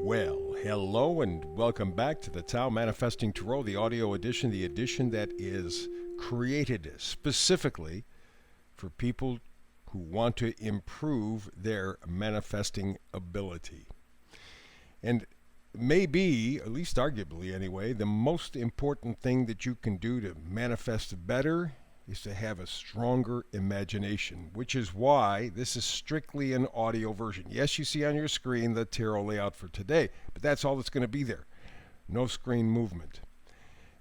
Well, hello and welcome back to the Tao Manifesting Tarot, the audio edition, the edition that is created specifically for people who want to improve their manifesting ability. And maybe, at least arguably anyway, the most important thing that you can do to manifest better is to have a stronger imagination, which is why this is strictly an audio version. Yes, you see on your screen the tarot layout for today, but that's all that's going to be there. No screen movement.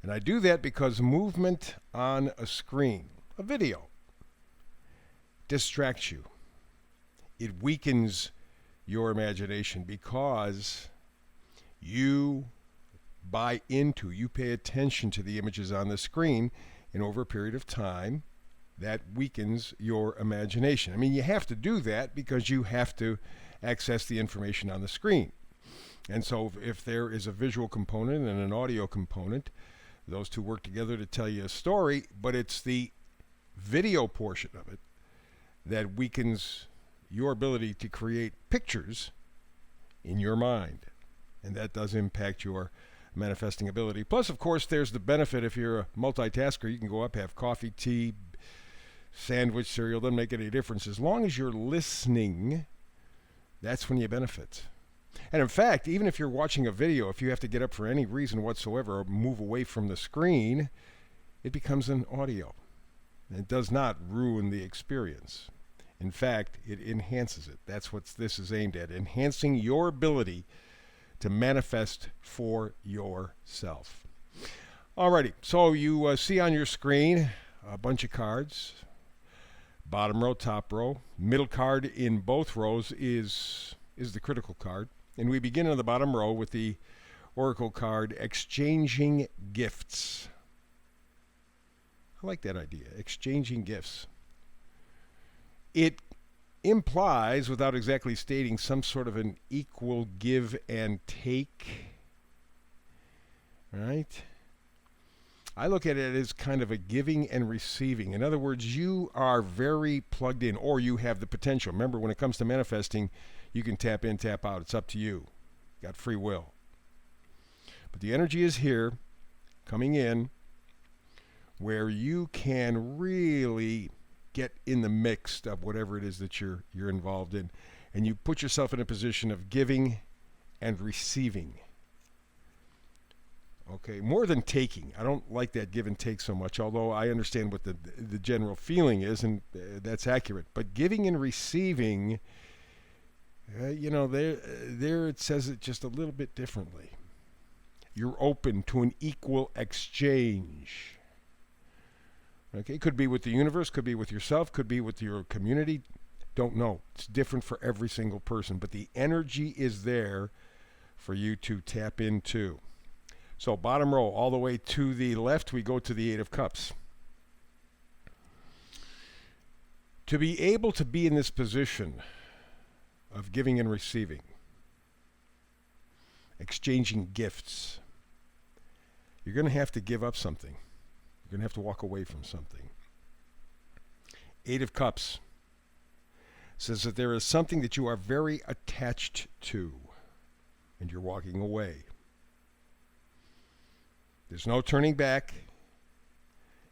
And I do that because movement on a screen, a video, distracts you. It weakens your imagination because you you pay attention to the images on the screen, and over a period of time, that weakens your imagination. I mean, you have to do that because you have to access the information on the screen. And so if there is a visual component and an audio component, those two work together to tell you a story, but it's the video portion of it that weakens your ability to create pictures in your mind. And that does impact your manifesting ability. Plus, of course, there's the benefit if you're a multitasker. You can go up, have coffee, tea, sandwich, cereal. Doesn't make any difference. As long as you're listening, that's when you benefit. And in fact, even if you're watching a video, if you have to get up for any reason whatsoever or move away from the screen, it becomes an audio. It does not ruin the experience. In fact, it enhances it. That's what this is aimed at, enhancing your ability to manifest for yourself. Alrighty, so you see on your screen a bunch of cards. Bottom row, top row. Middle card in both rows is the critical card. And we begin on the bottom row with the oracle card, Exchanging Gifts. I like that idea, exchanging gifts. It implies, without exactly stating, some sort of an equal give and take. Right? I look at it as kind of a giving and receiving. In other words, you are very plugged in, or you have the potential. Remember, when it comes to manifesting, you can tap in, tap out. It's up to you. Got free will. But the energy is here, coming in, where you can really get in the mix of whatever it is that you're involved in, and you put yourself in a position of giving and receiving. Okay, more than taking. I don't like that give and take so much, although I understand what the general feeling is, and that's accurate. But giving and receiving, there it says it just a little bit differently. You're open to an equal exchange. Okay, could be with the universe, could be with yourself, could be with your community. Don't know. It's different for every single person, but the energy is there for you to tap into. So bottom row, all the way to the left, we go to the Eight of Cups. To be able to be in this position of giving and receiving, exchanging gifts, you're going to have to give up something. You're going to have to walk away from something. Eight of Cups says that there is something that you are very attached to, and you're walking away. There's no turning back.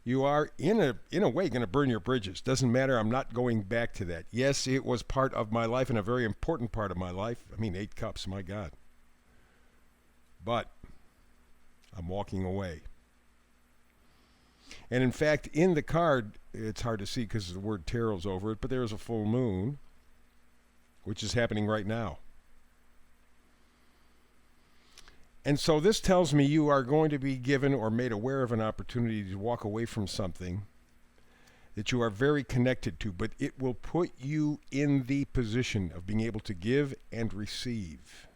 You are, in a way, going to burn your bridges. Doesn't matter. I'm not going back to that. Yes, it was part of my life and a very important part of my life. I mean, 8 cups, my God. But I'm walking away. And in fact, in the card, it's hard to see because the word tarot's over it, but there is a full moon, which is happening right now. And so this tells me you are going to be given or made aware of an opportunity to walk away from something that you are very connected to, but it will put you in the position of being able to give and receive.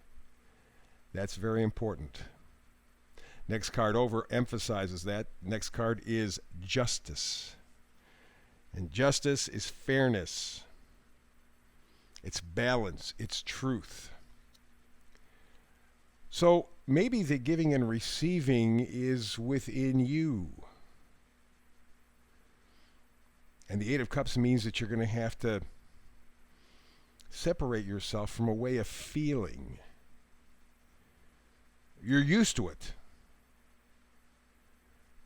That's very important. Next card over emphasizes that. Next card is Justice. And justice is fairness. It's balance. It's truth. So maybe the giving and receiving is within you. And the Eight of Cups means that you're going to have to separate yourself from a way of feeling You're used to it.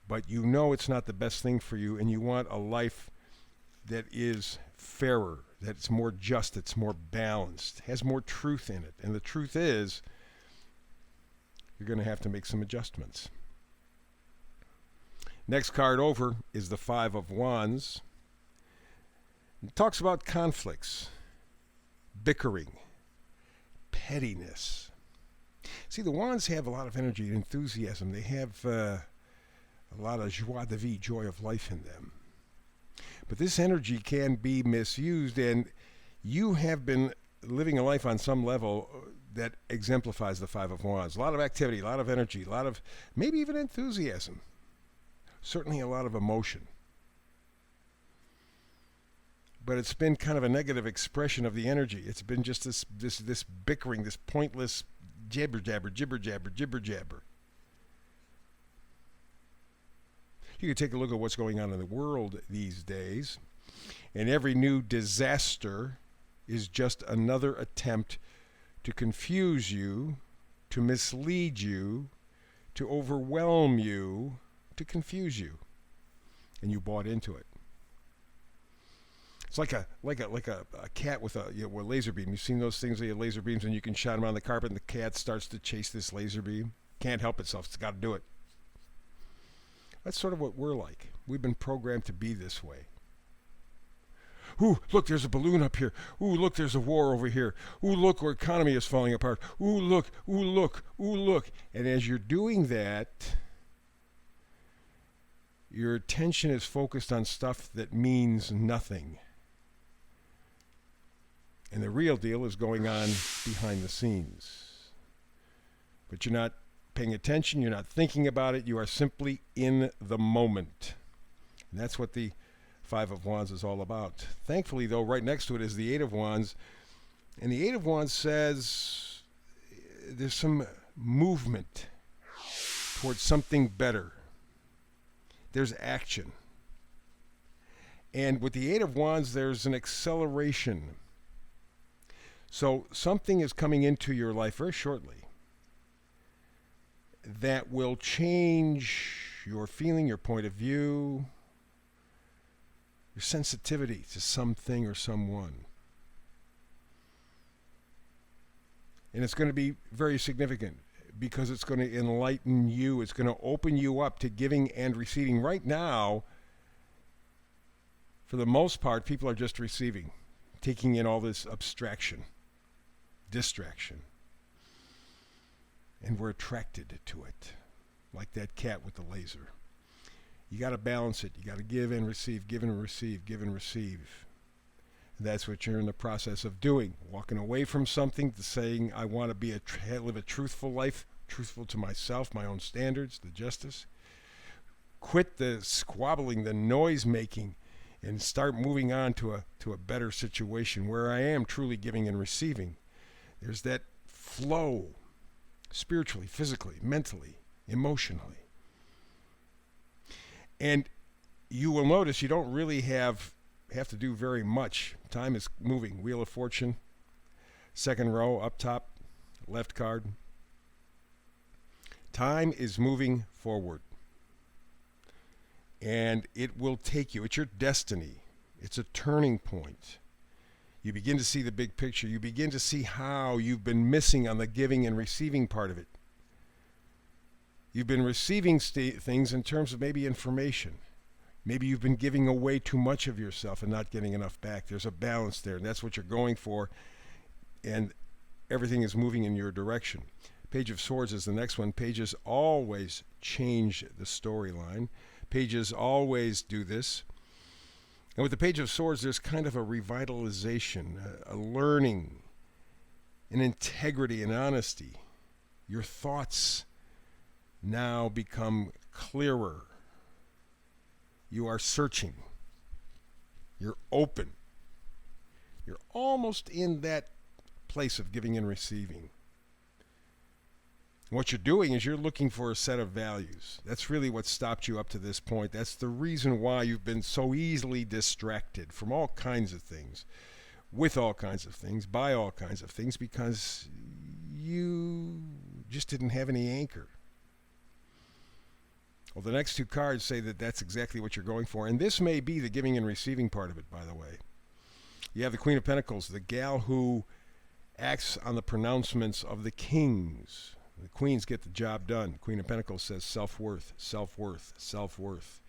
But you know it's not the best thing for you, and you want a life that is fairer, that's more just, it's more balanced, has more truth in it. And the truth is, you're going to have to make some adjustments. Next card over is the Five of Wands. It talks about conflicts, bickering, pettiness. See, the Wands have a lot of energy and enthusiasm. They have a lot of joie de vie, joy of life in them. But this energy can be misused, and you have been living a life on some level that exemplifies the Five of Wands. A lot of activity, a lot of energy, a lot of maybe even enthusiasm. Certainly a lot of emotion. But it's been kind of a negative expression of the energy. It's been just this bickering, this pointless jibber jabber. You can take a look at what's going on in the world these days, and every new disaster is just another attempt to confuse you, to mislead you, to overwhelm you, to confuse you, and you bought into it. It's like a cat with a laser beam. You've seen those things where you have laser beams and you can shine them on the carpet, and the cat starts to chase this laser beam. Can't help itself. It's got to do it. That's sort of what we're like. We've been programmed to be this way. Ooh, look, there's a balloon up here. Ooh, look, there's a war over here. Ooh, look, our economy is falling apart. Ooh, look, ooh, look, ooh, look. And as you're doing that, your attention is focused on stuff that means nothing. And the real deal is going on behind the scenes. But you're not paying attention, you're not thinking about it, you are simply in the moment. And that's what the Five of Wands is all about. Thankfully, though, right next to it is the Eight of Wands. And the Eight of Wands says there's some movement towards something better. There's action. And with the Eight of Wands, there's an acceleration. So something is coming into your life very shortly that will change your feeling, your point of view, your sensitivity to something or someone. And it's going to be very significant because it's going to enlighten you. It's going to open you up to giving and receiving. Right now, for the most part, people are just receiving, taking in all this abstraction, distraction. And we're attracted to it, like that cat with the laser. You got to balance it. You got to give and receive, give and receive, give and receive. And that's what you're in the process of doing. Walking away from something to saying, I want to be live a truthful life, truthful to myself, my own standards, the justice. Quit the squabbling, the noise making, and start moving on to a better situation where I am truly giving and receiving. There's that flow. Spiritually, physically, mentally, emotionally. And you will notice you don't really have to do very much. Time is moving. Wheel of Fortune, second row, up top, left card. Time is moving forward. And it will take you. It's your destiny. It's a turning point. You begin to see the big picture. You begin to see how you've been missing on the giving and receiving part of it. You've been receiving things in terms of maybe information. Maybe you've been giving away too much of yourself and not getting enough back. There's a balance there, and that's what you're going for. And everything is moving in your direction. Page of Swords is the next one. Pages always change the storyline. Pages always do this. And with the Page of Swords, there's kind of a revitalization, a learning, an integrity, and honesty. Your thoughts now become clearer. You are searching. You're open. You're almost in that place of giving and receiving. What you're doing is you're looking for a set of values. That's really what stopped you up to this point. That's the reason why you've been so easily distracted from all kinds of things, with all kinds of things, by all kinds of things, because you You just didn't have any anchor. Well, the next two cards say that that's exactly what you're going for. And this may be the giving and receiving part of it, by the way. You have the Queen of Pentacles, the gal who acts on the pronouncements of the kings. The queens get the job done. Queen of Pentacles says self-worth, self-worth, self-worth.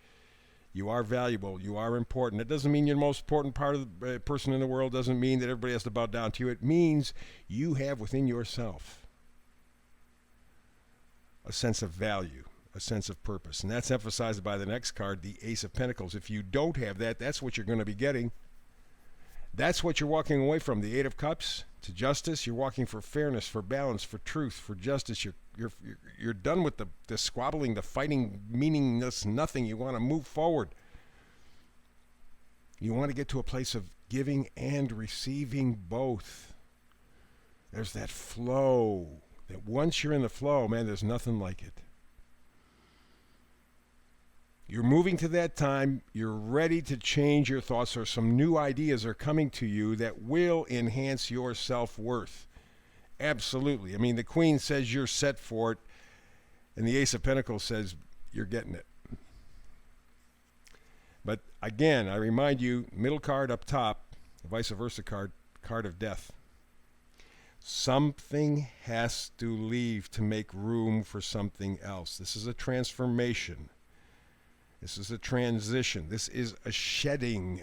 You are valuable. You are important. It doesn't mean you're the most important part of the person in the world. It doesn't mean that everybody has to bow down to you. It means you have within yourself a sense of value, a sense of purpose. And that's emphasized by the next card, the Ace of Pentacles. If you don't have that, that's what you're going to be getting. That's what you're walking away from. The Eight of Cups to justice. You're walking for fairness, for balance, for truth, for justice. You're done with the squabbling, the fighting, meaningless nothing. You want to move forward. You want to get to a place of giving and receiving both. There's that flow. That once you're in the flow, man, there's nothing like it. You're moving to that time. You're ready to change your thoughts, or some new ideas are coming to you that will enhance your self-worth. Absolutely. I mean, the Queen says you're set for it, and the Ace of Pentacles says you're getting it. But again, I remind you, middle card up top, the vice versa card, card of death. Something has to leave to make room for something else. This is a transformation. This is a transition. This is a shedding.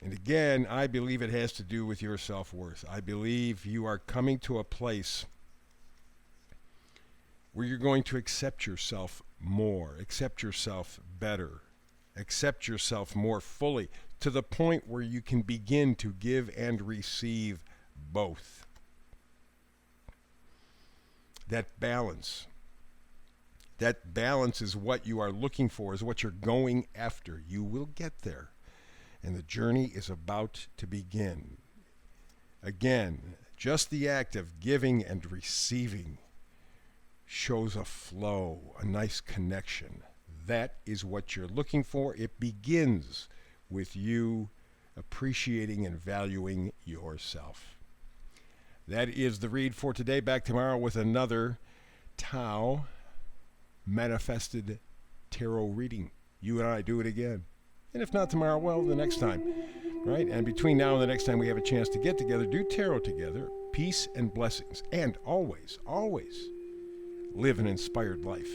And again, I believe it has to do with your self-worth. I believe you are coming to a place where you're going to accept yourself more, accept yourself better, accept yourself more fully, to the point where you can begin to give and receive both. That balance. That balance is what you are looking for, is what you're going after. You will get there. And the journey is about to begin. Again, just the act of giving and receiving shows a flow, a nice connection. That is what you're looking for. It begins with you appreciating and valuing yourself. That is the read for today. Back tomorrow with another Tao manifested tarot reading. You and I do it again. And if not tomorrow, well, the next time, right? And between now and the next time we have a chance to get together, do tarot together, peace and blessings. And always, always live an inspired life.